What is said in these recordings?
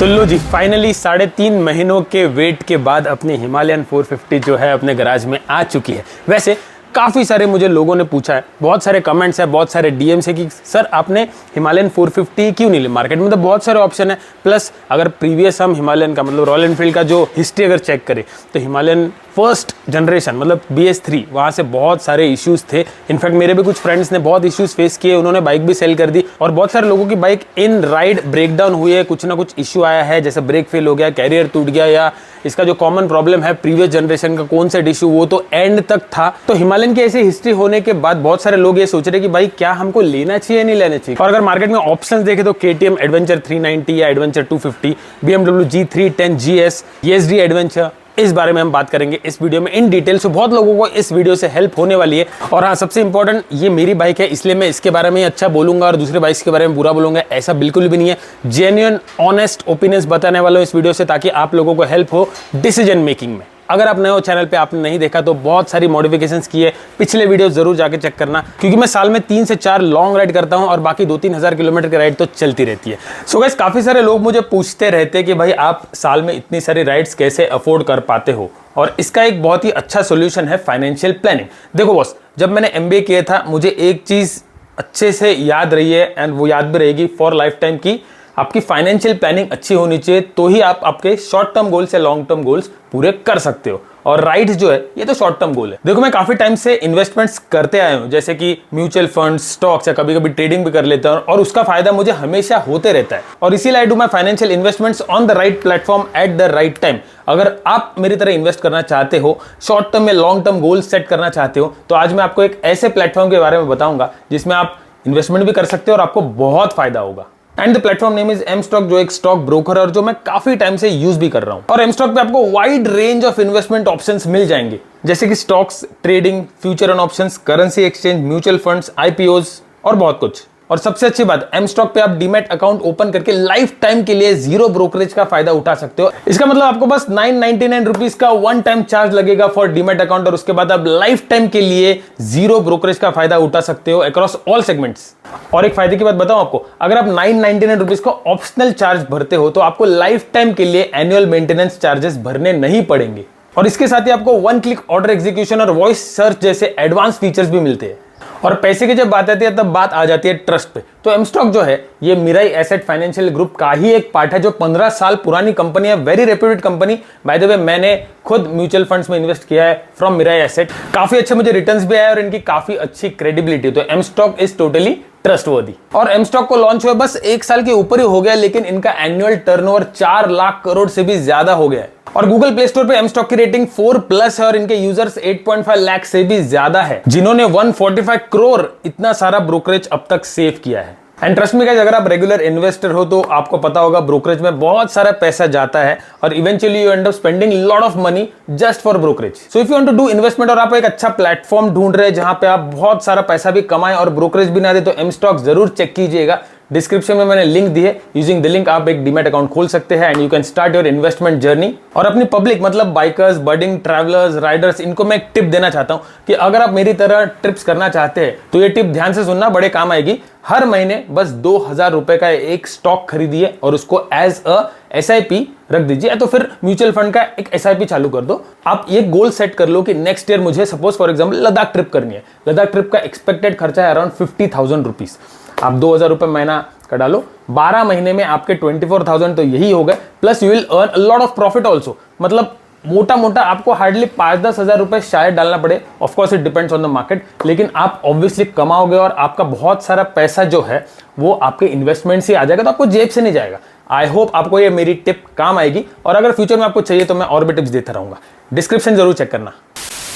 तो लो जी, फाइनली 3.5 महीनों के वेट के बाद अपनी हिमालयन 450 जो है अपने गैराज में आ चुकी है। वैसे काफ़ी सारे मुझे लोगों ने पूछा है, बहुत सारे कमेंट्स है, बहुत सारे डीएम्स है कि सर आपने हिमालयन 450 क्यों नहीं ली। मार्केट में तो बहुत सारे ऑप्शन है, प्लस अगर प्रीवियस हम हिमालयन का मतलब रॉयल एनफील्ड का जो हिस्ट्री अगर चेक करें तो हिमालयन फर्स्ट जनरेशन मतलब BS3 वहाँ से बहुत सारे इश्यूज़ थे। इनफैक्ट मेरे भी कुछ फ्रेंड्स ने बहुत इश्यूज़ फेस किए, उन्होंने बाइक भी सेल कर दी और बहुत सारे लोगों की बाइक इन राइड ब्रेकडाउन हुई है, कुछ ना कुछ इश्यू आया है, जैसे ब्रेक फेल हो गया, कैरियर टूट गया, या इसका जो कॉमन प्रॉब्लम है प्रीवियस जनरेशन का कौन सा इशू वो तो एंड तक था। तो हिमालयन की ऐसी हिस्ट्री होने के बाद बहुत सारे लोग ये सोच रहे कि भाई क्या हमको लेना चाहिए नहीं लेना चाहिए। और अगर मार्केट में ऑप्शंस देखें तो KTM एडवेंचर 390 या adventure 250, BMW G310 GS, ESD adventure, इस बारे में हम बात करेंगे इस वीडियो में इन डिटेल। से बहुत लोगों को इस वीडियो से हेल्प होने वाली है। और हाँ, सबसे इंपॉर्टेंट, ये मेरी बाइक है इसलिए मैं इसके बारे में अच्छा बोलूंगा और दूसरे बाइक्स के बारे में बुरा बोलूंगा, ऐसा बिल्कुल भी नहीं है। जेन्युइन ऑनेस्ट ओपिनियंस बताने वाला हूं इस वीडियो से, ताकि आप लोगों को हेल्प हो डिसीजन मेकिंग में। अगर आप नए हो चैनल पे, आपने नहीं देखा तो बहुत सारी मॉडिफिकेशंस की है, पिछले वीडियो जरूर जाके चेक करना, क्योंकि मैं साल में 3 से 4 लॉन्ग राइड करता हूं और बाकी 2-3 हज़ार किलोमीटर की राइड तो चलती रहती है। सो गाइस, काफ़ी सारे लोग मुझे पूछते रहते हैं कि भाई आप साल में इतनी सारी राइड्स कैसे अफोर्ड कर पाते हो, और इसका एक बहुत ही अच्छा सोल्यूशन है फाइनेंशियल प्लानिंग। देखो बॉस, जब मैंने MBA किया था मुझे एक चीज़ अच्छे से याद रही है एंड वो याद भी रहेगी फॉर लाइफ टाइम की, आपकी फाइनेंशियल प्लानिंग अच्छी होनी चाहिए, तो ही आप आपके शॉर्ट टर्म गोल्स या लॉन्ग टर्म गोल्स पूरे कर सकते हो। और राइड्स जो है ये तो शॉर्ट टर्म गोल है। देखो, मैं काफी टाइम से इन्वेस्टमेंट्स करते आया हूं, जैसे कि म्यूचुअल फंड्स, स्टॉक्स, या कभी कभी ट्रेडिंग भी कर लेता हूं, और उसका फायदा मुझे हमेशा होते रहता है। और इसीलिए I do my financial investments on the right platform at the right time. अगर आप मेरी तरह इन्वेस्ट करना चाहते हो, शॉर्ट टर्म या लॉन्ग टर्म गोल सेट करना चाहते हो, तो आज मैं आपको एक ऐसे प्लेटफॉर्म के बारे में बताऊंगा जिसमें आप इन्वेस्टमेंट भी कर सकते हो और आपको बहुत फायदा होगा। And the platform name is M-Stock, जो एक स्टॉक ब्रोकर है और जो मैं काफी टाइम से यूज भी कर रहा हूं। और M-Stock पे आपको wide range of investment options मिल जाएंगे, जैसे कि stocks, trading, future and options, currency exchange, mutual funds, IPOs और बहुत कुछ। और सबसे अच्छी बात, M-Stock पे आप डीमैट अकाउंट ओपन करके लाइफ टाइम के लिए 0 ब्रोकरेज का फायदा उठा सकते हो। इसका मतलब आपको बस 999 रुपीज का वन टाइम चार्ज लगेगा फॉर डीमैट अकाउंट, और उसके बाद आप लाइफ टाइम के लिए 0 ब्रोकरेज का फायदा उठा सकते हो अक्रॉस ऑल सेगमेंट्स। और एक फायदे की बात बताऊं आपको, अगर आप 999 रुपीज का ऑप्शनल चार्ज भरते हो तो आपको लाइफ टाइम के लिए एनुअल मेंटेनेंस चार्जेस भरने नहीं पड़ेंगे। और इसके साथ ही आपको 1 क्लिक ऑर्डर एग्जीक्यूशन और वॉइस सर्च जैसे एडवांस फीचर्स भी मिलते हैं। और पैसे की जब बात आती है तब बात आ जाती है ट्रस्ट पे। तो M-Stock जो है ये मिराई एसेट फाइनेंशियल ग्रुप का ही एक पार्ट है, जो 15 साल पुरानी कंपनी है, very reputed company. By the way, मैंने खुद म्यूचुअल फंड्स में इन्वेस्ट किया है फ्रॉम मिराई एसेट, काफी अच्छे मुझे रिटर्न्स भी आए और इनकी काफी अच्छी क्रेडिबिलिटी। तो M-Stock इज टोटली ट्रस्टवर्दी। और M-Stock को लॉन्च हुए बस 1 साल के ऊपर ही हो गया, लेकिन इनका एनुअल टर्नओवर 4 लाख करोड़ से भी ज्यादा हो गया है। और गूगल प्ले स्टोर पे M-Stock की रेटिंग 4+ है और इनके यूजर्स 8.5 लाख से भी ज्यादा है, जिन्होंने 145 करोड़ इतना सारा ब्रोकरेज अब तक सेव किया है। एंड ट्रस्ट मी गाइस, अगर आप रेगुलर इन्वेस्टर हो तो आपको पता होगा ब्रोकरेज में बहुत सारा पैसा जाता है और eventually you end up spending lot of money just for brokerage. So if you want to do investment और आप एक अच्छा प्लेटफॉर्म ढूंढ रहे हैं जहां पे आप बहुत सारा पैसा भी कमाएं और ब्रोकरेज भी ना दे, तो M-Stock जरूर चेक कीजिएगा। डिस्क्रिप्शन में मैंने लिंक दी है, यूजिंग द लिंक आप एक डीमैट अकाउंट खोल सकते हैं and you can start your investment journey. और अपनी पब्लिक मतलब बाइकर्स, बडिंग ट्रैवलर्स, राइडर्स, इनको मैं एक टिप देना चाहता हूं कि अगर आप मेरी तरह ट्रिप्स करना चाहते हैं तो ये टिप ध्यान से सुनना, बड़े काम आएगी। हर महीने बस 2000 रुपए का एक स्टॉक खरीदिए और उसको एज अ SIP रख दीजिए, या तो फिर म्यूचुअल फंड का एक SIP चालू कर दो। आप ये गोल सेट कर लो कि नेक्स्ट ईयर मुझे suppose for example Ladakh trip करनी है। लद्दाख ट्रिप का एक्सपेक्टेड खर्चा है अराउंड 50,000 रुपीज। आप 2000 रुपए महीना का डालो, 12 महीने में आपके 24,000 तो यही हो गए, plus you will earn a lot of profit also. मतलब मोटा मोटा आपको हार्डली 5-10 हज़ार रुपए शायद डालना पड़े। Of course it depends on the market, लेकिन आप ऑब्वियसली कमाओगे और आपका बहुत सारा पैसा जो है वो आपके इन्वेस्टमेंट से आ जाएगा, तो आपको जेब से नहीं जाएगा। आई होप आपको ये मेरी टिप काम आएगी, और अगर फ्यूचर में आपको चाहिए तो मैं और भी टिप्स देता रहूंगा। डिस्क्रिप्शन जरूर चेक करना।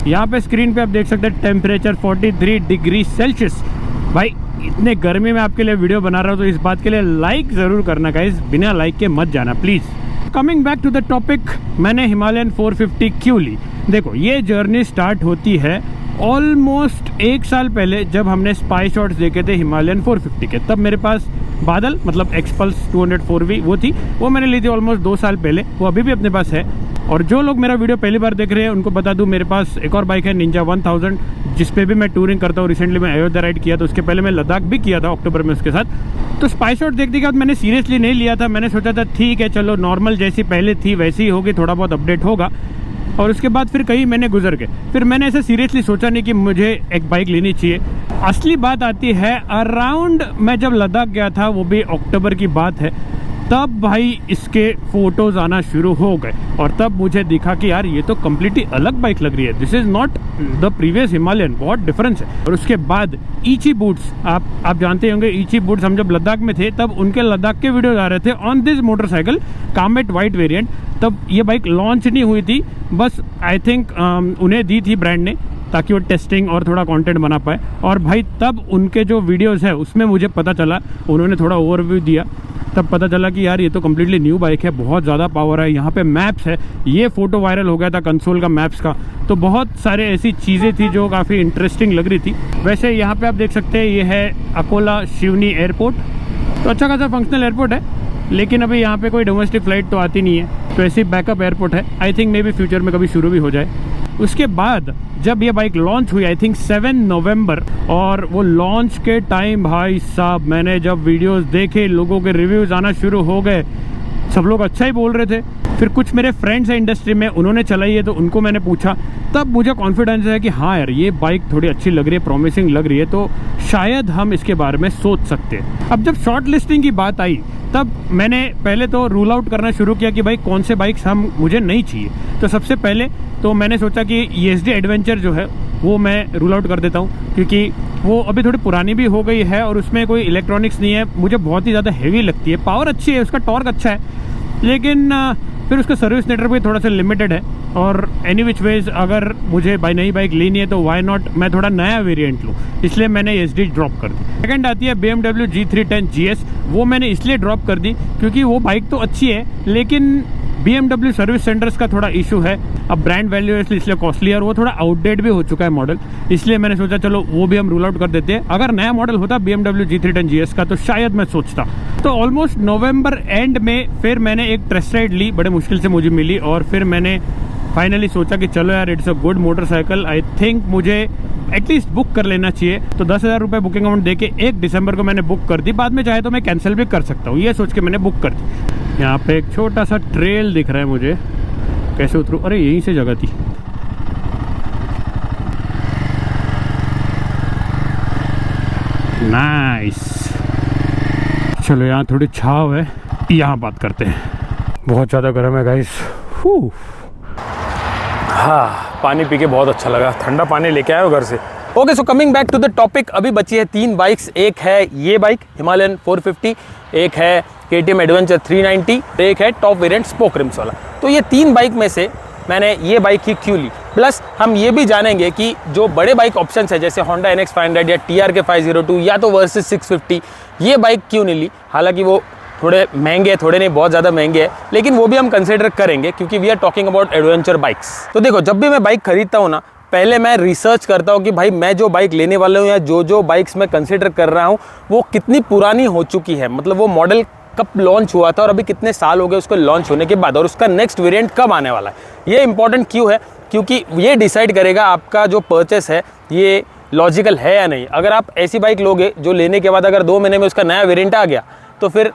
यहाँ पे स्क्रीन पे आप देख सकते हैं टेम्परेचर 43 डिग्री सेल्सियस। भाई इतने गर्मी में आपके लिए वीडियो बना रहा हूँ, तो इस बात के लिए लाइक ज़रूर करना गाइस, बिना लाइक के मत जाना please. Coming back to the topic, मैंने हिमालयन 450 क्यों ली? देखो, ये जर्नी स्टार्ट होती है ऑलमोस्ट 1 साल पहले, जब हमने स्पाई शॉट्स देखे थे हिमालयन 450 के। तब मेरे पास बादल मतलब एक्सपल्स 204V वो थी, वो मैंने ली थी ऑलमोस्ट 2 साल पहले, वो अभी भी अपने पास है। और जो लोग मेरा वीडियो पहली बार देख रहे हैं उनको बता दूं, मेरे पास एक और बाइक है निंजा 1000, जिस पे भी मैं टूरिंग करता हूँ। रिसेंटली मैं अयोध्या राइड किया था, उसके पहले मैं लद्दाख भी किया था अक्टूबर में उसके साथ। तो स्पाई शॉट देखने के बाद मैंने सीरियसली नहीं लिया था। मैंने सोचा था ठीक है चलो नॉर्मल जैसी पहले थी वैसी ही होगी, थोड़ा बहुत अपडेट होगा। और उसके बाद फिर कई महीने गुजर गए, फिर मैंने ऐसे सीरियसली सोचा नहीं कि मुझे एक बाइक लेनी चाहिए। असली बात आती है अराउंड मैं जब लद्दाख गया था, वो भी अक्टूबर की बात है, तब भाई इसके फ़ोटोज़ आना शुरू हो गए और तब मुझे दिखा कि यार ये तो कम्प्लीटली अलग बाइक लग रही है। This is not the previous Himalayan, बहुत डिफरेंस है। और उसके बाद ईची बूट्स, आप जानते होंगे ईची बूट्स, हम जब लद्दाख में थे तब उनके लद्दाख के वीडियोज आ रहे थे on this motorcycle Kamet white variant. तब ये बाइक लॉन्च नहीं हुई थी, बस आई थिंक उन्हें दी थी ब्रांड ने ताकि वो टेस्टिंग और थोड़ा कंटेंट बना पाए। और भाई तब उनके जो वीडियोस है उसमें मुझे पता चला, उन्होंने थोड़ा ओवरव्यू दिया, तब पता चला कि यार ये तो कम्प्लीटली न्यू बाइक है, बहुत ज़्यादा पावर है, यहाँ पे मैप्स है। ये फ़ोटो वायरल हो गया था कंसोल का मैप्स का। तो बहुत सारे ऐसी चीज़ें थी जो काफ़ी इंटरेस्टिंग लग रही थी। वैसे यहाँ पे आप देख सकते हैं ये है अकोला शिवनी एयरपोर्ट। तो अच्छा खासा फंक्शनल एयरपोर्ट है, लेकिन अभी यहाँ पे कोई डोमेस्टिक फ़्लाइट तो आती नहीं है, तो ऐसी बैकअप एयरपोर्ट है। I think may be future में कभी शुरू भी हो जाए। उसके बाद जब ये बाइक लॉन्च हुई आई थिंक 7 नवंबर, और वो लॉन्च के टाइम भाई साहब मैंने जब वीडियोस देखे, लोगों के रिव्यूज़ आना शुरू हो गए, सब लोग अच्छा ही बोल रहे थे। फिर कुछ मेरे फ्रेंड्स हैं इंडस्ट्री में, उन्होंने चलाई है तो उनको मैंने पूछा, तब मुझे कॉन्फिडेंस है कि हाँ यार ये बाइक थोड़ी अच्छी लग रही है, प्रॉमिसिंग लग रही है, तो शायद हम इसके बारे में सोच सकते हैं। अब जब शॉर्ट लिस्टिंग की बात आई तब मैंने पहले तो रूल आउट करना शुरू किया कि भाई कौन से बाइक्स मुझे नहीं चाहिए। तो सबसे पहले तो मैंने सोचा कि ESD एडवेंचर जो है वो मैं रूल आउट कर देता हूँ, क्योंकि वो अभी थोड़ी पुरानी भी हो गई है और उसमें कोई इलेक्ट्रॉनिक्स नहीं है, मुझे बहुत ही ज़्यादा हेवी लगती है। पावर अच्छी है, उसका टॉर्क अच्छा है, लेकिन फिर उसका सर्विस नेटवर्क भी थोड़ा सा लिमिटेड है। और एनी विच वेज अगर मुझे नई बाइक लेनी है तो वाई नॉट मैं थोड़ा नया वेरिएंट लूँ, इसलिए मैंने ESD ड्रॉप कर दी। सेकंड आती है BMW G310 GS। वो मैंने इसलिए ड्रॉप कर दी क्योंकि वो बाइक तो अच्छी है, लेकिन BMW सर्विस सेंटर्स का थोड़ा इशू है। अब ब्रांड वैल्यू है इसलिए कॉस्टली है और वो थोड़ा आउटडेट भी हो चुका है मॉडल, इसलिए मैंने सोचा चलो वो भी हम रूल आउट कर देते हैं। अगर नया मॉडल होता BMW G310 GS का तो शायद मैं सोचता। तो ऑलमोस्ट नवंबर एंड में फिर मैंने एक टेस्ट राइड ली, बड़े मुश्किल से मुझे मिली, और फिर मैंने फाइनली सोचा कि चलो यार it's a good motorcycle, I think मुझे एटलीस्ट बुक कर लेना चाहिए। तो 10,000 रुपये बुकिंग अमाउंट दे के 1 दिसंबर को मैंने बुक कर दी। बाद में चाहे तो मैं कैंसिल भी कर सकता हूँ, ये सोच के मैंने बुक कर दी। यहाँ पे एक छोटा सा ट्रेल दिख रहा है मुझे, कैसे उतरूँ? अरे यहीं से जगह थी। नाइस, चलो यहाँ थोड़ी छाव है, यहाँ बात करते हैं। बहुत ज़्यादा गर्म है गाइस। हाँ, पानी पी के बहुत अच्छा लगा, ठंडा पानी लेके आए हो घर से। Okay, so coming back to the topic, अभी बची है 3 बाइक्स। एक है ये बाइक हिमालयन 450, एक है KTM एडवेंचर 390, एक है टॉप वेरिएंट स्पोक रिम्स वाला। तो ये 3 बाइक में से मैंने ये बाइक ही क्यों ली, प्लस हम ये भी जानेंगे कि जो बड़े बाइक ऑप्शंस है जैसे Honda NX 500 या TRK 502 या तो वर्सेस 650, ये बाइक क्यों नहीं ली। हालांकि वो थोड़े महंगे, थोड़े नहीं बहुत ज़्यादा महंगे हैं, लेकिन वो भी हम कंसिडर करेंगे क्योंकि we are talking about adventure bikes. तो देखो, जब भी मैं बाइक खरीदता हूँ ना, पहले मैं रिसर्च करता हूँ कि भाई मैं जो बाइक लेने वाला हूँ या जो बाइक्स मैं कंसिडर कर रहा हूँ वो कितनी पुरानी हो चुकी है, मतलब वो मॉडल कब लॉन्च हुआ था और अभी कितने साल हो गए उसको लॉन्च होने के बाद, और उसका नेक्स्ट वेरिएंट कब आने वाला है। ये इंपॉर्टेंट क्यों है, क्योंकि ये डिसाइड करेगा आपका जो परचेस है ये लॉजिकल है या नहीं। अगर आप ऐसी बाइक लोगे जो लेने के बाद अगर 2 महीने में उसका नया वेरिएंट आ गया तो फिर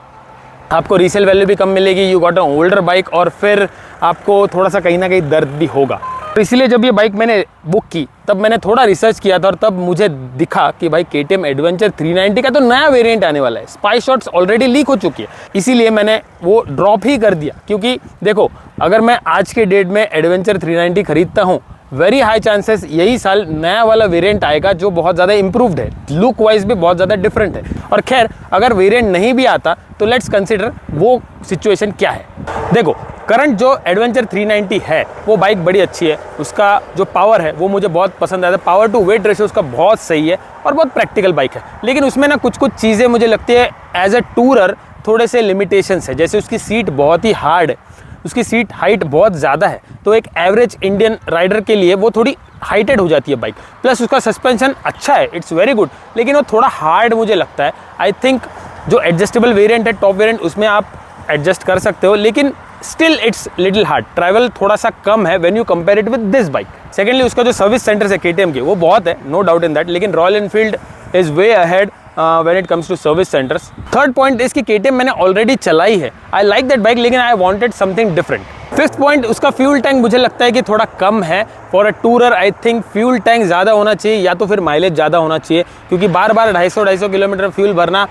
आपको रीसेल वैल्यू भी कम मिलेगी, you got a older bike, और फिर आपको थोड़ा सा कहीं ना कहीं दर्द भी होगा। तो इसीलिए जब ये बाइक मैंने बुक की तब मैंने थोड़ा रिसर्च किया था और तब मुझे दिखा कि भाई KTM एडवेंचर 390 का तो नया वेरिएंट आने वाला है, स्पाई शॉट्स ऑलरेडी लीक हो चुकी है, इसीलिए मैंने वो ड्रॉप ही कर दिया। क्योंकि देखो, अगर मैं आज के डेट में एडवेंचर 390 खरीदता हूँ, वेरी हाई चांसेस यही साल नया वाला वेरिएंट आएगा जो बहुत ज़्यादा इंप्रूव्ड है, लुक वाइज भी बहुत ज़्यादा डिफरेंट है। और खैर, अगर वेरिएंट नहीं भी आता तो लेट्स कंसिडर वो सिचुएशन क्या है। देखो, करंट जो एडवेंचर 390 है वो बाइक बड़ी अच्छी है, उसका जो पावर है वो मुझे बहुत पसंद आता है, पावर टू वेट रेशियो उसका बहुत सही है और बहुत प्रैक्टिकल बाइक है। लेकिन उसमें ना कुछ चीज़ें मुझे लगती है एज अ टूरर थोड़े से लिमिटेशंस है। जैसे उसकी सीट बहुत ही हार्ड है, उसकी सीट हाइट बहुत ज़्यादा है, तो एक एवरेज इंडियन राइडर के लिए वो थोड़ी हाइटेड हो जाती है बाइक। प्लस उसका सस्पेंशन अच्छा है, इट्स वेरी गुड, लेकिन वो थोड़ा हार्ड मुझे लगता है। आई थिंक जो एडजस्टेबल वेरिएंट है, टॉप वेरिएंट, उसमें आप एडजस्ट कर सकते हो, लेकिन still it's little hard, travel थोड़ा सा कम है when you compare it with this bike. Secondly उसका जो सर्विस सेंटर्स है KTM के वो बहुत है, नो डाउट इन दैट, लेकिन Royal Enfield is way ahead when it comes to service centers. Third point is कि KTM मैंने ऑलरेडी चलाई है, आई लाइक दैट बाइक, लेकिन I wanted something different. Fifth point, उसका फ्यूल टैंक मुझे लगता है कि थोड़ा कम है for a tourer. I think fuel tank ज़्यादा होना चाहिए या तो फिर माइलेज ज़्यादा होना चाहिए, क्योंकि बार बार 250 किलोमीटर फ्यूल भरना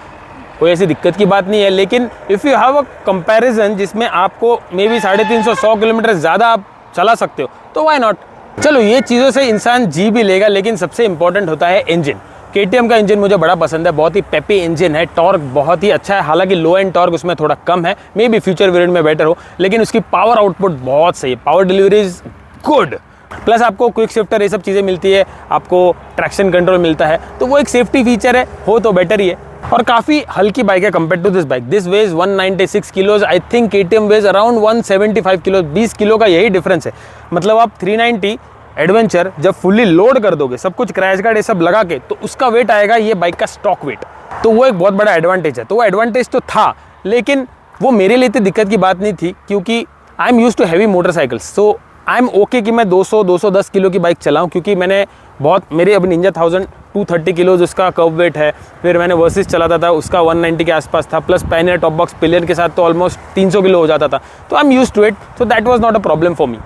कोई ऐसी दिक्कत की बात नहीं है। लेकिन if you have a comparison जिसमें आपको मे बी 350 किलोमीटर ज़्यादा आप चला सकते हो तो व्हाई नॉट। चलो ये चीज़ों से इंसान जी भी लेगा, लेकिन सबसे इंपॉर्टेंट होता है इंजन। KTM का इंजन मुझे बड़ा पसंद है, बहुत ही पेपी इंजन है, टॉर्क बहुत ही अच्छा है, हालांकि लो एंड टॉर्क उसमें थोड़ा कम है, मे बी फ्यूचर वेरिएंट में बेटर हो, लेकिन उसकी पावर आउटपुट बहुत सही है, power delivery is good. Plus आपको क्विक शिफ्टर ये सब चीज़ें मिलती है, आपको ट्रैक्शन कंट्रोल मिलता है, तो वो एक सेफ्टी फीचर है, हो तो बेटर ही है। और काफ़ी हल्की बाइक है compare to this bike. This weighs 196 kilos, I think KTM weighs around 175 kilo, 20 kilo का यही डिफरेंस है। मतलब आप 390 एडवेंचर जब फुल्ली लोड कर दोगे, सब कुछ क्रैश गार्ड ये सब लगा के, तो उसका वेट आएगा ये बाइक का स्टॉक वेट, तो वो एक बहुत बड़ा एडवांटेज है। तो वो एडवांटेज तो था, लेकिन वो मेरे लिए इतनी दिक्कत की बात नहीं थी, क्योंकि I am use to heavy motorcycles, so I am okay कि मैं 200-210 किलो की बाइक चलाऊं, क्योंकि मैंने बहुत, मेरी अभी निंजा 1000 230 किलोज उसका कर्व वेट है। फिर मैंने वर्सिस चलाता था, उसका 190 के आसपास था, plus pannier top box pillion के साथ तो ऑलमोस्ट 300 किलो हो जाता था, तो I am use to it, so that was not a problem for me.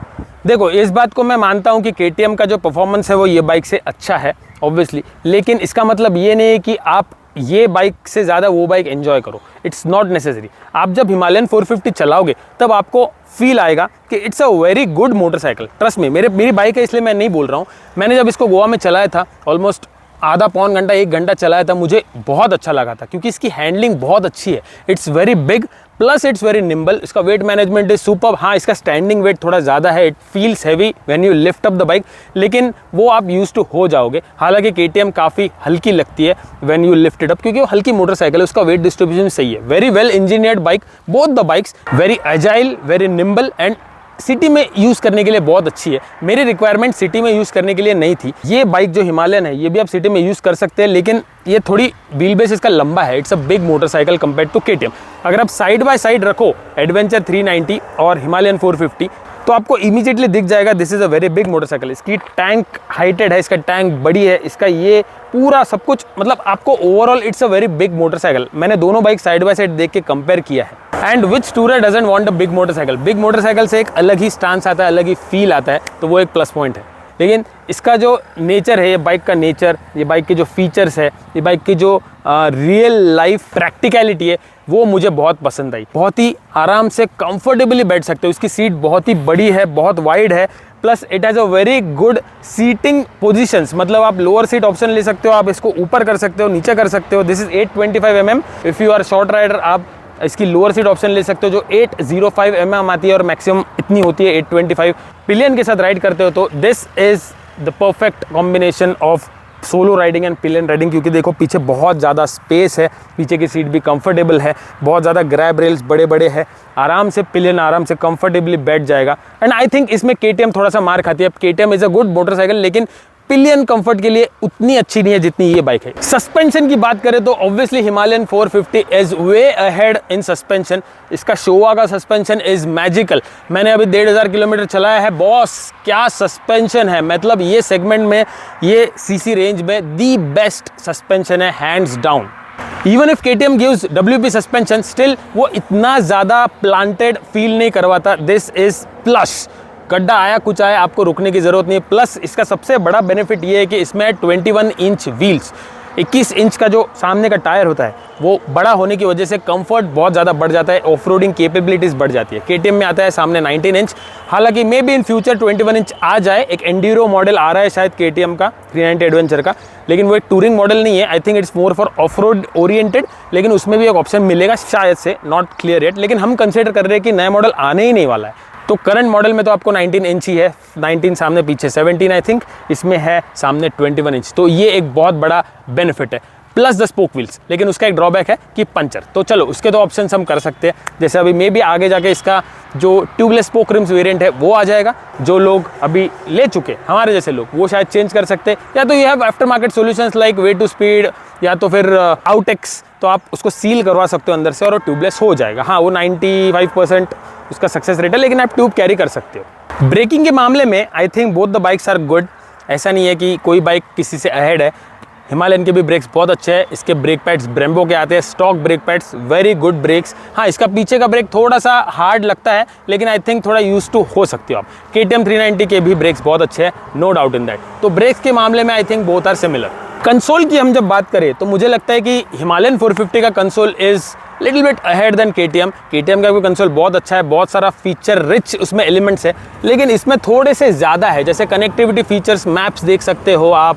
देखो इस बात को मैं मानता हूँ कि KTM का जो परफॉर्मेंस है वो ये बाइक से अच्छा है ऑब्वियसली, लेकिन इसका मतलब ये नहीं है कि आप ये बाइक से ज़्यादा वो बाइक एंजॉय करो, इट्स नॉट नेसेसरी। आप जब हिमालयन 450 चलाओगे तब आपको फील आएगा कि it's a very good motorcycle. Trust में, मेरी बाइक है इसलिए मैं नहीं बोल रहा हूँ। मैंने जब इसको गोवा में चलाया था, ऑलमोस्ट आधा पौन घंटा 1 घंटा चलाया था, मुझे बहुत अच्छा लगा था, क्योंकि इसकी हैंडलिंग बहुत अच्छी है, it's very big plus it's very nimble, इसका वेट मैनेजमेंट इज सुपर। हाँ, इसका स्टैंडिंग वेट थोड़ा ज़्यादा है, it feels heavy when you lift up the bike, लेकिन वो आप यूज टू हो जाओगे। हालांकि KTM काफ़ी हल्की लगती है when you lift it up, क्योंकि वो हल्की मोटरसाइकिल है, उसका वेट डिस्ट्रीब्यूशन सही है। Very well engineered bike, both the bikes very agile, very nimble and city में यूज़ करने के लिए बहुत अच्छी है। मेरी रिक्वायरमेंट सिटी में यूज़ करने के लिए नहीं थी। ये बाइक जो हिमालयन है ये भी आप सिटी में यूज़ कर सकते हैं, लेकिन ये थोड़ी व्हील बेस इसका लंबा है, it's a big motorcycle compare to KTM। अगर आप साइड बाय साइड रखो एडवेंचर 390 और हिमालयन 450, तो आपको इमीडिएटली दिख जाएगा this is a very big motorcycle. इसकी टैंक हाइटेड है, इसका टैंक बड़ी है, इसका ये पूरा सब कुछ, मतलब आपको overall it's a very big motorcycle. मैंने दोनों बाइक साइड बाय साइड देख के कंपेयर किया है। And which tourer doesn't want a big motorcycle. Big motorcycle से एक अलग ही स्टांस आता है, अलग ही फील आता है, तो वो एक प्लस पॉइंट है। लेकिन इसका जो नेचर है, ये बाइक का नेचर, ये बाइक के जो फीचर्स है, ये बाइक की जो रियल लाइफ प्रैक्टिकलिटी है, वो मुझे बहुत पसंद आई। बहुत ही आराम से कंफर्टेबली बैठ सकते हो, इसकी सीट बहुत ही बड़ी है, बहुत वाइड है, plus it has a very good seating positions. मतलब आप लोअर सीट ऑप्शन ले सकते हो, आप इसको ऊपर कर सकते हो, नीचे कर सकते हो। This is 825 mm। If you are short rider, आप इसकी लोअर सीट ऑप्शन ले सकते हो जो 805 mm आती है, और मैक्सिमम इतनी होती है 825। पिलियन के साथ राइड करते हो तो this is the perfect combination of solo riding and pillion riding, क्योंकि देखो पीछे बहुत ज़्यादा स्पेस है, पीछे की सीट भी कंफर्टेबल है, बहुत ज़्यादा ग्रैब रेल्स बड़े बड़े हैं, आराम से पिलियन आराम से कंफर्टेबली बैठ जाएगा। एंड आई थिंक इसमें KTM थोड़ा सा मार खाती है। KTM is a good motorcycle, लेकिन पिलियन कंफर्ट के लिए उतनी अच्छी नहीं है जितनी ये बाइक है। सस्पेंशन की बात करें तो obviously Himalayan 450 is way ahead in suspension. इसका शोवा का सस्पेंशन इज मैजिकल। मैंने अभी 1500 किलोमीटर चलाया है, बॉस क्या सस्पेंशन है। मतलब ये सेगमेंट में, ये सीसी रेंज में दी बेस्ट सस्पेंशन है, hands down. Even if KTM gives WP suspension, still वो इतना ज़्यादा प्लांटेड फील नहीं करवाता। दिस इज प्लस, गड्ढा आया कुछ आया, आपको रुकने की ज़रूरत नहीं है। प्लस इसका सबसे बड़ा बेनिफिट ये है कि इसमें 21 इंच व्हील्स, 21 इंच का जो सामने का टायर होता है वो बड़ा होने की वजह से कंफर्ट बहुत ज़्यादा बढ़ जाता है, ऑफ रोडिंग कैपेबिलिटीज़ बढ़ जाती है। KTM में आता है सामने 19 इंच, हालांकि may be in future 21 inch आ जाए। एक एंड्यूरो मॉडल आ रहा है शायद KTM का 390 एडवेंचर का, लेकिन वो एक टूरिंग मॉडल नहीं है। I think it's more for of road oriented, लेकिन उसमें भी एक ऑप्शन मिलेगा शायद से, नॉट क्लियर येट। लेकिन हम कंसिडर कर रहे हैं कि नया मॉडल आने ही नहीं वाला है। तो करंट मॉडल में तो आपको 19 इंच ही है, 19 सामने पीछे 17 आई थिंक, इसमें है सामने 21 इंच, तो ये एक बहुत बड़ा बेनिफिट है। प्लस द स्पोक व्हील्स, लेकिन उसका एक ड्रॉबैक है कि पंचर। तो चलो उसके तो ऑप्शंस हम कर सकते हैं, जैसे अभी मे भी आगे जाके इसका जो ट्यूबलेस स्पोक रिम्स वेरिएंट है वो आ जाएगा। जो लोग अभी ले चुके हमारे जैसे लोग वो शायद चेंज कर सकते हैं, या तो you have after market solutions like way to speed या तो फिर आउटेक्स, तो आप उसको सील करवा सकते हो अंदर से और वो ट्यूबलेस हो जाएगा। हाँ, वो 95% उसका सक्सेस रेट है, लेकिन आप ट्यूब कैरी कर सकते हो। ब्रेकिंग के मामले में I think both the bikes are good. ऐसा नहीं है कि कोई बाइक किसी से अहेड है। हिमालयन के भी ब्रेक्स बहुत अच्छे हैं। इसके ब्रेक पैड्स ब्रेम्बो के आते हैं, stock brake pads, very good brakes. हाँ, इसका पीछे का ब्रेक थोड़ा सा हार्ड लगता है, लेकिन आई थिंक थोड़ा यूज टू हो सकते हो आप। KTM 390 के भी ब्रेक्स बहुत अच्छे हैं, नो डाउट इन दैट। तो ब्रेक्स के मामले में I think both are similar. Console की हम जब बात करें तो मुझे लगता है कि हिमालयन 450 का console is little bit ahead than KTM। KTM का भी कंसोल बहुत अच्छा है, बहुत सारा फीचर रिच उसमें एलिमेंट्स है, लेकिन इसमें थोड़े से ज़्यादा है। जैसे कनेक्टिविटी फीचर्स, मैप्स देख सकते हो आप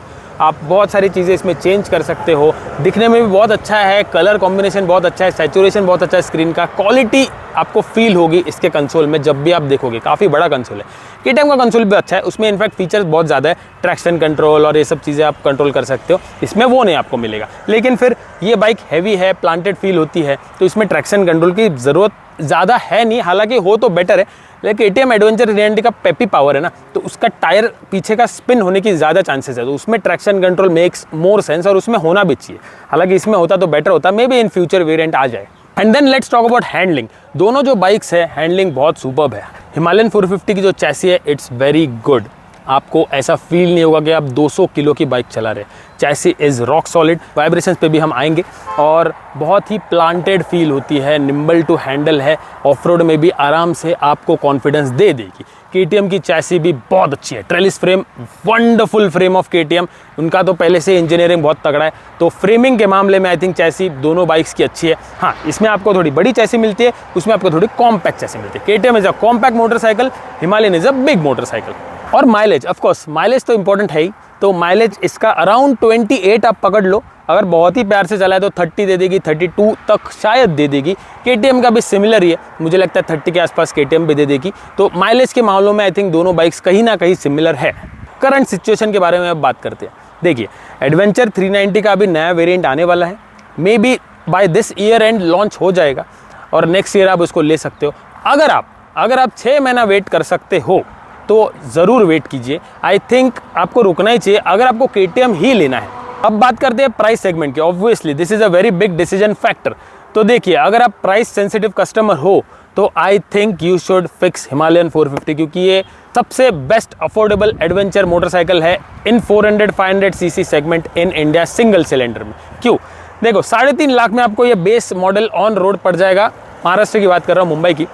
बहुत सारी चीज़ें इसमें चेंज कर सकते हो। दिखने में भी बहुत अच्छा है, कलर कॉम्बिनेशन बहुत अच्छा है, सैचुरेशन बहुत अच्छा है स्क्रीन का, क्वालिटी आपको फील होगी इसके कंसोल में जब भी आप देखोगे। काफ़ी बड़ा कंसोल है। KTM का कंसोल भी अच्छा है, उसमें इनफैक्ट फीचर्स बहुत ज़्यादा है, ट्रैक्शन कंट्रोल और ये सब चीज़ें आप कंट्रोल कर सकते हो, इसमें वो नहीं आपको मिलेगा। लेकिन फिर ये बाइक हैवी है, प्लांटेड फील होती है, तो इसमें ट्रैक्शन कंट्रोल की ज़रूरत ज़्यादा है नहीं, हालांकि हो तो बेटर है। लेकिन KTM एडवेंचर 390 का पेपी पावर है ना, तो उसका टायर पीछे का स्पिन होने की ज़्यादा चांसेस है, तो उसमें traction control makes more sense और उसमें होना भी चाहिए। हालांकि इसमें होता तो बेटर होता, may be in future variant आ जाए। And then let's talk about handling. दोनों जो बाइक्स है हैंडलिंग बहुत सुपर्ब है। हिमालयन 450 की जो चैसी है इट्स वेरी गुड। आपको ऐसा फील नहीं होगा कि आप 200 किलो की बाइक चला रहे। Chassis is rock solid, vibrations पे भी हम आएंगे, और बहुत ही प्लांटेड फील होती है, निम्बल टू हैंडल है, ऑफ रोड में भी आराम से आपको कॉन्फिडेंस दे देगी। KTM की चैसी भी बहुत अच्छी है, trellis frame, wonderful frame of KTM। उनका तो पहले से इंजीनियरिंग बहुत तगड़ा है, तो फ्रेमिंग के मामले में आई थिंक चैसी दोनों बाइक्स की अच्छी है। हाँ, इसमें आपको थोड़ी बड़ी चैसी मिलती है, उसमें आपको थोड़ी कॉम्पैक्ट चैसी मिलती है। KTM is a compact motorcycle, Himalayan is a big motorcycle. और माइलेज, ऑफ कोर्स माइलेज तो इंपॉर्टेंट है ही, तो माइलेज इसका अराउंड 28 आप पकड़ लो। अगर बहुत ही प्यार से चलाए तो 30 दे देगी, 32 तक शायद दे देगी। KTM का भी सिमिलर ही है, मुझे लगता है 30 के आसपास KTM भी दे देगी। तो माइलेज के मामलों में आई थिंक दोनों बाइक्स कहीं ना कहीं सिमिलर है। करंट सिचुएशन के बारे में अब बात करते हैं। देखिए, एडवेंचर 390 का अभी नया वेरिएंट आने वाला है, may be by this year end launch हो जाएगा और नेक्स्ट ईयर आप उसको ले सकते हो। अगर आप 6 महीना वेट कर सकते हो तो ज़रूर वेट कीजिए। आई थिंक आपको रुकना ही चाहिए अगर आपको KTM ही लेना है। अब बात करते हैं प्राइस सेगमेंट की। Obviously this is a very big decision factor. तो देखिए, अगर आप प्राइस सेंसिटिव कस्टमर हो तो I think you should fix Himalayan 450, क्योंकि ये सबसे बेस्ट अफोर्डेबल एडवेंचर मोटरसाइकिल है इन 400-500 CC segment in India single cylinder में। क्यों? देखो, 3.5 लाख में आपको ये बेस मॉडल ऑन रोड पड़ जाएगा। महाराष्ट्र की बात कर रहा हूँ, मुंबई की।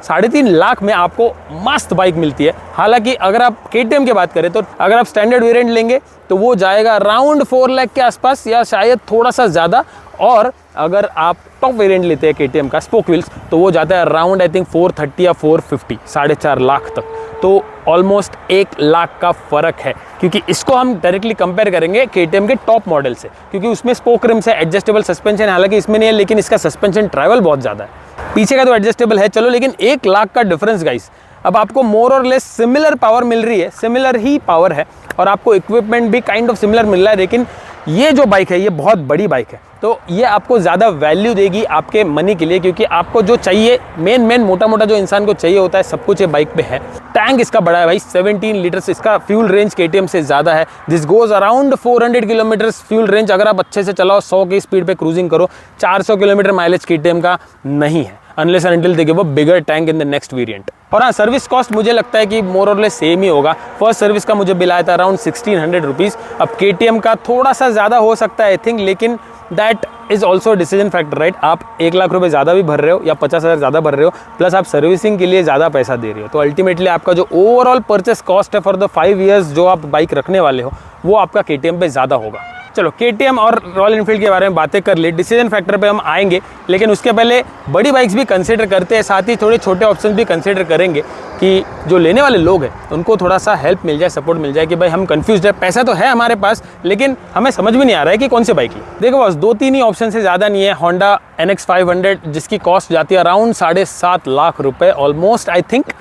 3.5 लाख में आपको मस्त बाइक मिलती है। हालांकि अगर आप KTM की बात करें तो अगर आप स्टैंडर्ड वेरिएंट लेंगे तो वो जाएगा अराउंड 4 लाख के आसपास या शायद थोड़ा सा ज़्यादा, और अगर आप टॉप वेरिएंट लेते हैं KTM का स्पोक व्हील्स तो वो जाता है अराउंड आई थिंक 430 या 450, 4.5 लाख तक। तो ऑलमोस्ट 1 लाख का फ़र्क है, क्योंकि इसको हम डायरेक्टली कंपेयर करेंगे KTM के टॉप मॉडल से, क्योंकि उसमें स्पोक रिम्स है, एडजस्टेबल सस्पेंशन, हालांकि इसमें नहीं है, लेकिन इसका सस्पेंशन ट्रैवल बहुत ज़्यादा है। पीछे का तो एडजस्टेबल है चलो, लेकिन 1 लाख का डिफरेंस गाइस। अब आपको मोर और लेस सिमिलर पावर मिल रही है, सिमिलर ही पावर है, और आपको इक्विपमेंट भी काइंड ऑफ सिमिलर मिल रहा है, लेकिन ये जो बाइक है ये बहुत बड़ी बाइक है, तो ये आपको ज़्यादा वैल्यू देगी आपके मनी के लिए, क्योंकि आपको जो चाहिए मेन मोटा जो इंसान को चाहिए होता है सब कुछ ये बाइक पे है। टैंक इसका बड़ा है भाई, 17 लीटर्स। इसका फ्यूल रेंज KTM से ज़्यादा है। This goes around 400 kilometres fuel range. अगर आप अच्छे से चलाओ, 100 की स्पीड पे क्रूजिंग करो, 400 किलोमीटर माइलेज KTM का नहीं है, unless and until they give a bigger tank in the next variant. और हाँ, सर्विस कॉस्ट मुझे लगता है कि मोर और लेस सेम ही होगा। फर्स्ट सर्विस का मुझे बिल आया था अराउंड 1600 रुपीज़। अब KTM का थोड़ा सा ज़्यादा हो सकता है आई थिंक, लेकिन that is also decision factor, right. आप 1 लाख रुपए ज़्यादा भी भर रहे हो या 50,000 ज़्यादा भर रहे हो, प्लस आप सर्विसिंग के लिए ज़्यादा पैसा दे रहे हो, तो अल्टीमेटली आपका जो ओवरऑल परचेस कॉस्ट है फॉर द 5 ईयर्स जो आप बाइक रखने वाले हो, वो आपका KTM पे ज़्यादा होगा। चलो, KTM और रॉयल एनफील्ड के बारे में बातें कर ली, डिसीजन फैक्टर पे हम आएंगे, लेकिन उसके पहले बड़ी बाइक्स भी कंसीडर करते हैं, साथ ही थोड़े छोटे ऑप्शन भी कंसीडर करेंगे कि जो लेने वाले लोग हैं उनको थोड़ा सा हेल्प मिल जाए, सपोर्ट मिल जाए कि भाई हम कंफ्यूज है, पैसा तो है हमारे पास लेकिन हमें समझ में नहीं आ रहा है कि कौन सी बाइक ही। देखो बस 2-3 ही ऑप्शन से ज़्यादा नहीं है। होंडा NX500 जिसकी कॉस्ट जाती है अराउंड 7.5 लाख रुपये almost. I think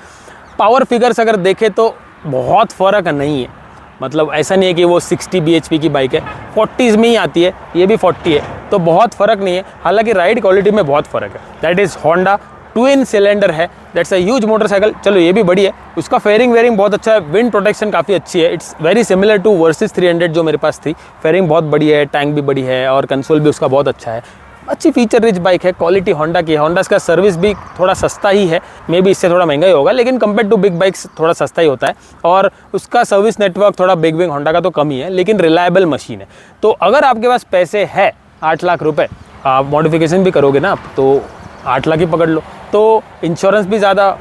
power figures अगर देखें तो बहुत फ़र्क नहीं है, मतलब ऐसा नहीं है कि वो 60 bhp की बाइक है, 40s में ही आती है, ये भी 40 है, तो बहुत फ़र्क नहीं है। हालांकि राइड क्वालिटी में बहुत फ़र्क है। That is Honda, twin cylinder है, दैट्स अ ह्यूज मोटरसाइकिल। चलो ये भी बड़ी है, उसका फेयरिंग वेयरिंग बहुत अच्छा है, विंड प्रोटेक्शन काफ़ी अच्छी है। It's very similar to versus 300 जो मेरे पास थी। फेयरिंग बहुत बड़ी है, टैंक भी बड़ी है और कंसोल भी उसका बहुत अच्छा है। अच्छी फीचर रिच बाइक है, क्वालिटी होंडा की है। होंडा का सर्विस भी थोड़ा सस्ता ही है, मे बी इससे थोड़ा महंगा ही होगा, लेकिन कंपेयर टू बिग बाइक्स थोड़ा सस्ता ही होता है। और उसका सर्विस नेटवर्क थोड़ा बिग विंग होंडा का तो कम ही है, लेकिन रिलायबल मशीन है। तो अगर आपके पास पैसे है 8 लाख रुपए, आप मॉडिफिकेशन भी करोगे ना आप, तो 8 लाख ही पकड़ लो। तो इंश्योरेंस भी ज़्यादा,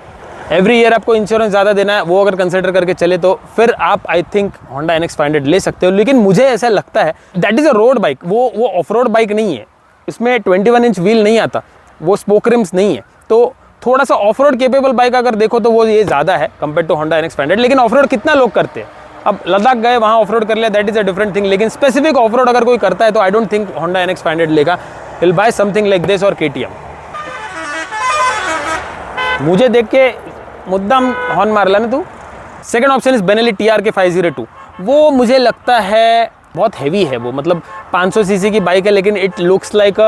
एवरी ईयर आपको इंश्योरेंस ज़्यादा देना है, वो अगर कंसिडर करके चले तो फिर आप आई थिंक होंडा NX 500 ले सकते हो। लेकिन मुझे ऐसा लगता है that is a road bike, वो ऑफ रोड बाइक नहीं है। इसमें 21 इंच व्हील नहीं आता, वो स्पोक रिम्स नहीं है, तो थोड़ा सा ऑफ रोड केपेबल बाइक अगर देखो तो वो ये ज़्यादा है कंपेयर टू होंडा NX 500। लेकिन ऑफ रोड कितना लोग करते हैं? अब लद्दाख गए, वहाँ ऑफ रोड कर लिया, that is a different thing. लेकिन स्पेसिफिक ऑफ रोड अगर कोई करता है तो I don't think Honda NX 500 लेगा। Will buy something like this और KTM। मुझे देख के मुद्दाम हॉर्न मारला ना तू। Second option is Benelli TRK 502। वो मुझे लगता है बहुत हैवी है, वो मतलब 500 सीसी की बाइक है, लेकिन it looks like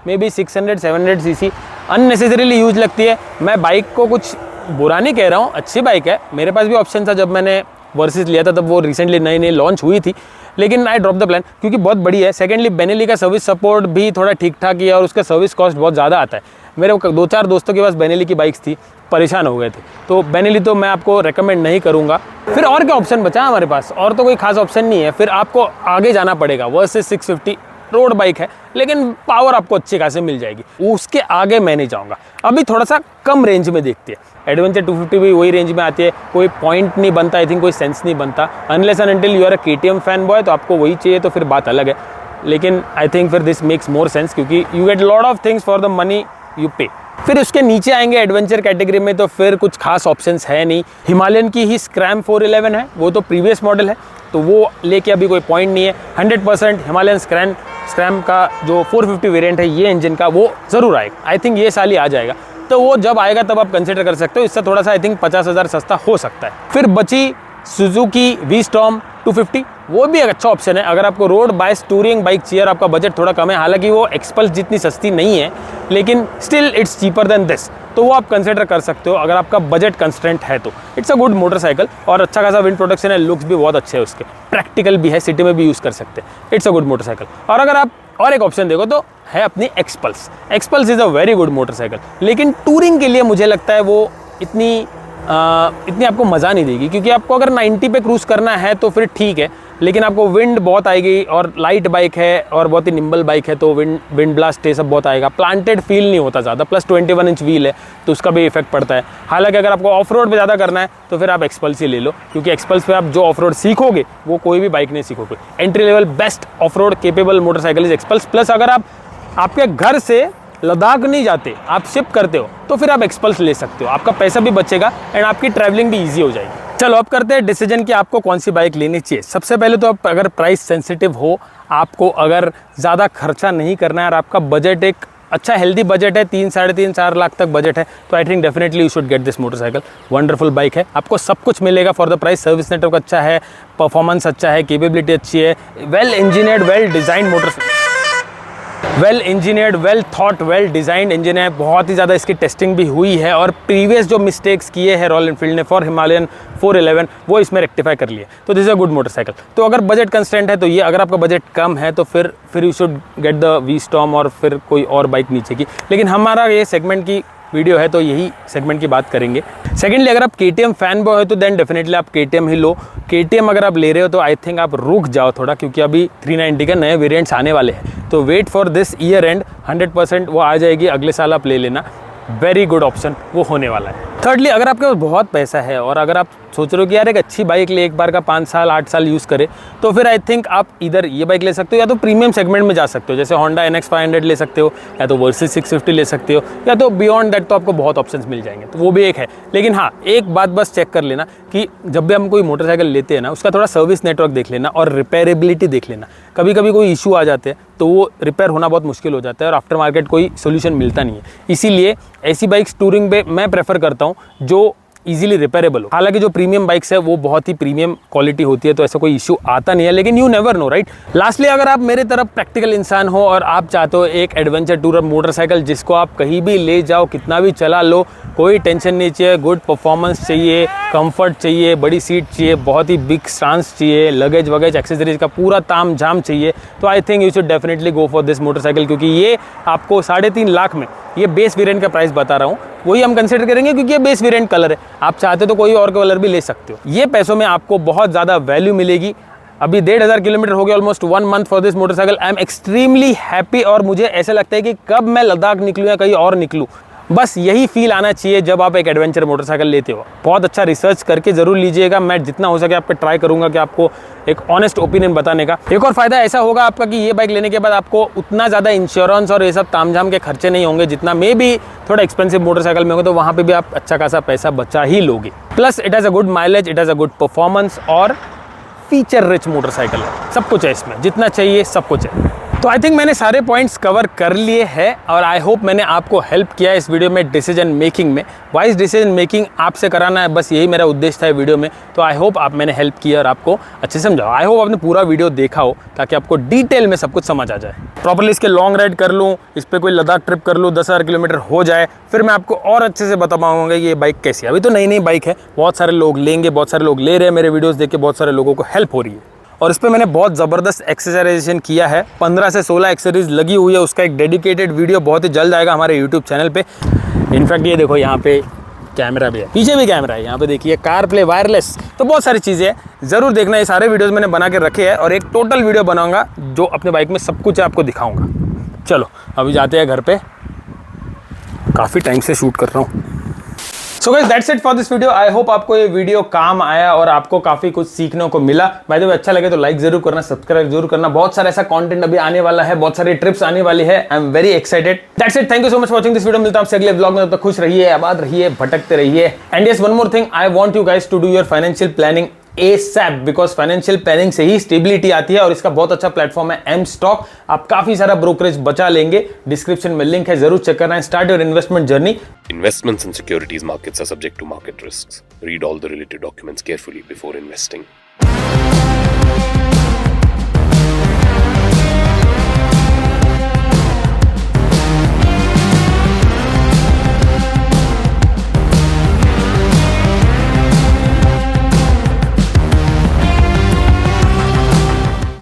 may be 600-700 CC. Unnecessarily use लगती है। मैं बाइक को कुछ बुरा नहीं कह रहा हूँ, अच्छी बाइक है। मेरे पास भी ऑप्शन था जब मैंने वर्सेस लिया था, तब वो रिसेंटली नई नई लॉन्च हुई थी, लेकिन आई ड्रॉप द प्लान क्योंकि बहुत बड़ी है। सेकेंडली बेनेली का सर्विस सपोर्ट भी थोड़ा ठीक ठाक ही है और उसका सर्विस कॉस्ट बहुत ज़्यादा आता है। मेरे 2-4 दोस्तों के पास बेनेली की बाइक्स थी, परेशान हो गए थे, तो बेनेली तो मैं आपको रेकमेंड नहीं करूँगा। फिर और क्या ऑप्शन बचा है हमारे पास? और तो कोई खास ऑप्शन नहीं है। फिर आपको आगे जाना पड़ेगा। वर्सेस 650 रोड बाइक है, लेकिन पावर आपको अच्छी खासी मिल जाएगी। उसके आगे मैं नहीं जाऊँगा। अभी थोड़ा सा कम रेंज में देखते हैं। एडवेंचर 250 भी वही रेंज में आती है, कोई पॉइंट नहीं बनता, आई थिंक कोई सेंस नहीं बनता। Unless and until you are a KTM fan boy, तो आपको वही चाहिए, तो फिर बात अलग है। लेकिन आई थिंक फिर दिस मेक्स मोर सेंस क्योंकि you get lot of things for the money you पे। फिर उसके नीचे आएंगे एडवेंचर कैटेगरी में, तो फिर कुछ खास ऑप्शंस है नहीं। हिमालयन की ही स्क्रैम 411 है, वो तो प्रीवियस मॉडल है, तो वो लेके अभी कोई पॉइंट नहीं है। 100% हिमालयन स्क्रैम का जो 450 वेरिएंट है ये इंजन का, वो ज़रूर आएगा। आई थिंक ये साल ही आ जाएगा, तो वो जब आएगा तब आप कंसिडर कर सकते हो। इससे थोड़ा सा आई थिंक 50,000 सस्ता हो सकता है। फिर बची सुजुकी V-Storm 250, वो भी एक अच्छा ऑप्शन है अगर आपको रोड बाइक टूरिंग बाइक चाहिए और आपका बजट थोड़ा कम है। हालांकि वो एक्सपल्स जितनी सस्ती नहीं है, लेकिन still it's cheaper than this, तो वो आप कंसिडर कर सकते हो अगर आपका बजट कंस्ट्रेंट है तो। इट्स अ गुड मोटरसाइकिल और अच्छा खासा विंड प्रोटेक्शन है, लुक्स भी बहुत अच्छे है उसके, प्रैक्टिकल भी है, सिटी में भी यूज़ कर सकते हैं। It's a good motorcycle. और अगर आप और एक ऑप्शन देखो तो है अपनी XPulse. XPulse is a very good motorcycle, लेकिन टूरिंग के लिए मुझे लगता है वो इतनी आपको मज़ा नहीं देगी, क्योंकि आपको अगर 90 पे क्रूज़ करना है तो फिर ठीक है, लेकिन आपको विंड बहुत आएगी और लाइट बाइक है और बहुत ही निम्बल बाइक है, तो विंड ब्लास्ट ये सब बहुत आएगा। प्लांटेड फील नहीं होता ज़्यादा, प्लस 21 इंच व्हील है तो उसका भी इफेक्ट पड़ता है। हालांकि अगर आपको ऑफ रोड पर ज़्यादा करना है तो फिर आप एक्सपल्स ही ले लो, क्योंकि एक्सपल्स पे आप जो ऑफ रोड सीखोगे वो कोई भी बाइक नहीं सीखोगे। Entry level best of road capable motorcycle is XPulse. Plus अगर आप आपके घर से लद्दाख नहीं जाते, आप शिफ्ट करते हो, तो फिर आप एक्सपल्स ले सकते हो। आपका पैसा भी बचेगा एंड आपकी ट्रैवलिंग भी ईजी हो जाएगी। चलो अब करते हैं डिसीजन कि आपको कौन सी बाइक लेनी चाहिए। सबसे पहले तो आप अगर प्राइस सेंसिटिव हो, आपको अगर ज़्यादा खर्चा नहीं करना है और आपका बजट एक अच्छा हेल्दी बजट है, 3-3.5-4 लाख तक बजट है, तो I think definitely you should get this motorcycle. Wonderful bike है, आपको सब कुछ मिलेगा for the price. Service network अच्छा है, परफॉर्मेंस अच्छा है, केपेबिलिटी अच्छी है, well engineered well design motorcycle, well engineered well thought well designed engine है। बहुत ही ज़्यादा इसकी टेस्टिंग भी हुई है और प्रीवियस जो मिस्टेक्स किए हैं रॉयल एनफील्ड ने फॉर हिमालयन 411 वो इसमें रेक्टिफाई कर लिए, तो this is a good motorcycle. तो अगर बजट कंस्टेंट है तो ये, अगर आपका बजट कम है तो फिर you should get the V-Storm और फिर कोई और बाइक नीचे की। लेकिन हमारा ये सेगमेंट की वीडियो है तो यही सेगमेंट की बात करेंगे। सेकेंडली अगर आप KTM फैन बॉय हो तो देन डेफिनेटली आप KTM ही लो। KTM अगर आप ले रहे हो तो आई थिंक आप रुक जाओ थोड़ा, क्योंकि अभी 390 के नए वेरिएंट्स आने वाले हैं, तो wait for this year end. 100% वो आ जाएगी, अगले साल आप ले लेना। वेरी गुड ऑप्शन वो होने वाला है। थर्डली अगर आपके पास बहुत पैसा है और अगर आप सोच रहे हो कि यार एक अच्छी बाइक ले, एक बार का 5 साल 8 साल यूज़ करे, तो फिर आई थिंक आप इधर ये बाइक ले सकते हो या तो प्रीमियम सेगमेंट में जा सकते हो, जैसे होंडा NX 500 ले सकते हो, या तो वर्सेस 650 ले सकते हो, या तो बियॉन्ड दैट तो आपको बहुत ऑप्शंस मिल जाएंगे, तो वो भी एक है। लेकिन हाँ, एक बात बस चेक कर लेना कि जब भी हम कोई मोटरसाइकिल लेते हैं ना, उसका थोड़ा सर्विस नेटवर्क देख लेना और रिपेयरेबिलिटी देख लेना। कभी कभी कोई इशू आ जाते हैं तो वो रिपेयर होना बहुत मुश्किल हो जाता है और आफ्टर मार्केट कोई सोल्यूशन मिलता नहीं है। इसीलिए ऐसी बाइक्स टूरिंग पे मैं प्रेफर करता हूँ जो इजीली रिपेयरेबल हो। हालांकि जो प्रीमियम बाइक्स है वो बहुत ही प्रीमियम क्वालिटी होती है, तो ऐसा कोई इशू आता नहीं है, लेकिन you never know, right. Lastly, अगर आप मेरे तरफ प्रैक्टिकल इंसान हो और आप चाहते हो एक एडवेंचर टूर मोटरसाइकिल जिसको आप कहीं भी ले जाओ, कितना भी चला लो, कोई टेंशन नहीं चाहिए, गुड परफॉर्मेंस चाहिए, कंफर्ट चाहिए, बड़ी सीट चाहिए, बहुत ही बिग स्टांस चाहिए, लगेज वगैज एक्सेसरीज का पूरा ताम झाम चाहिए, तो I think you should definitely go for this motorcycle, क्योंकि ये आपको 3.5 लाख में, ये बेस वेरिएंट का प्राइस बता रहा हूँ, वही हम कंसिडर करेंगे क्योंकि ये बेस वेरिएंट कलर है। आप चाहते तो कोई और कलर भी ले सकते हो। ये पैसों में आपको बहुत ज़्यादा वैल्यू मिलेगी। अभी 1,500 किलोमीटर हो गया, almost 1 month for this motorcycle. I am extremely happy और मुझे ऐसा लगता है कि कब मैं लद्दाख निकलूँ या कहीं और निकलूँ, बस यही फील आना चाहिए जब आप एक एडवेंचर मोटरसाइकिल लेते हो। बहुत अच्छा रिसर्च करके ज़रूर लीजिएगा। मैं जितना हो सके आप पे ट्राई करूंगा कि आपको एक ऑनेस्ट ओपिनियन बताने का। एक और फ़ायदा ऐसा होगा आपका कि ये बाइक लेने के बाद आपको उतना ज़्यादा इंश्योरेंस और ये सब तामझाम के खर्चे नहीं होंगे जितना मे भी थोड़ा एक्सपेंसिव मोटरसाइकिल में होगा, तो वहाँ पर भी आप अच्छा खासा पैसा बचा ही लोगे। Plus it has a good mileage, it has a good performance और फीचर रिच मोटरसाइकिल है। सब कुछ है इसमें, जितना चाहिए सब कुछ है। तो आई थिंक मैंने सारे पॉइंट्स कवर कर लिए हैं और आई होप मैंने आपको हेल्प किया इस वीडियो में डिसीजन मेकिंग में। वाइज डिसीजन मेकिंग आपसे कराना है, बस यही मेरा उद्देश्य था वीडियो में। तो आई होप आप मैंने हेल्प किया और आपको अच्छे से समझा। आई होप आपने पूरा वीडियो देखा हो ताकि आपको डिटेल में सब कुछ समझ आ जाए। प्रॉपर्ली इसके लॉन्ग राइड कर लूँ, इस पर कोई लद्दाख ट्रिप कर लूँ, 10,000 किलोमीटर हो जाए, फिर मैं आपको और अच्छे से बता पाऊंगा ये बाइक कैसी है। अभी तो नई नई बाइक है, बहुत सारे लोग लेंगे, बहुत सारे लोग ले रहे हैं, मेरे वीडियोज़ देख के बहुत सारे लोगों को हेल्प हो रही है। और इस पर मैंने बहुत ज़बरदस्त एक्सेसराइजेशन किया है, 15 से 16 एक्सेसरीज लगी हुई है। उसका एक डेडिकेटेड वीडियो बहुत ही जल्द आएगा हमारे यूट्यूब चैनल पे। इनफैक्ट ये देखो, यहाँ पे कैमरा भी है, पीछे भी कैमरा है, यहाँ पे देखिए कार प्ले वायरलेस, तो बहुत सारी चीज़ें हैं, ज़रूर देखना। ये सारे वीडियोज़ मैंने बना के रखे हैं और एक टोटल वीडियो बनाऊँगा जो अपने बाइक में सब कुछ आपको दिखाऊँगा। चलो अभी जाते हैं घर पर, काफ़ी टाइम से शूट कर रहा हूँ। So guys that's it for this video. I hope आपको ये वीडियो काम आया और आपको काफी कुछ सीखने को मिला। बाय द वे अच्छा लगे तो लाइक जरूर करना, सब्सक्राइब जरूर करना। बहुत सारा ऐसा कंटेंट अभी आने वाला है, बहुत सारी ट्रिप्स आने वाली है। I am very excited. That's it, thank you so much for watching this video. मिलता हूं आपसे अगले ब्लॉग में, तब तक खुश रहिए, आबाद रहिए, भटकते रहिए। And yes, one more thing, I want you guys to do your financial planning ASAP, because financial planning से ही स्टेबिलिटी आती है और इसका बहुत अच्छा प्लेटफॉर्म है M Stock। आप काफी सारा ब्रोकरेज बचा लेंगे। डिस्क्रिप्शन में लिंक है, जरूर चेक करना है। Start your investment journey. Investments in securities markets are subject to market risks. Read all the related documents carefully before investing.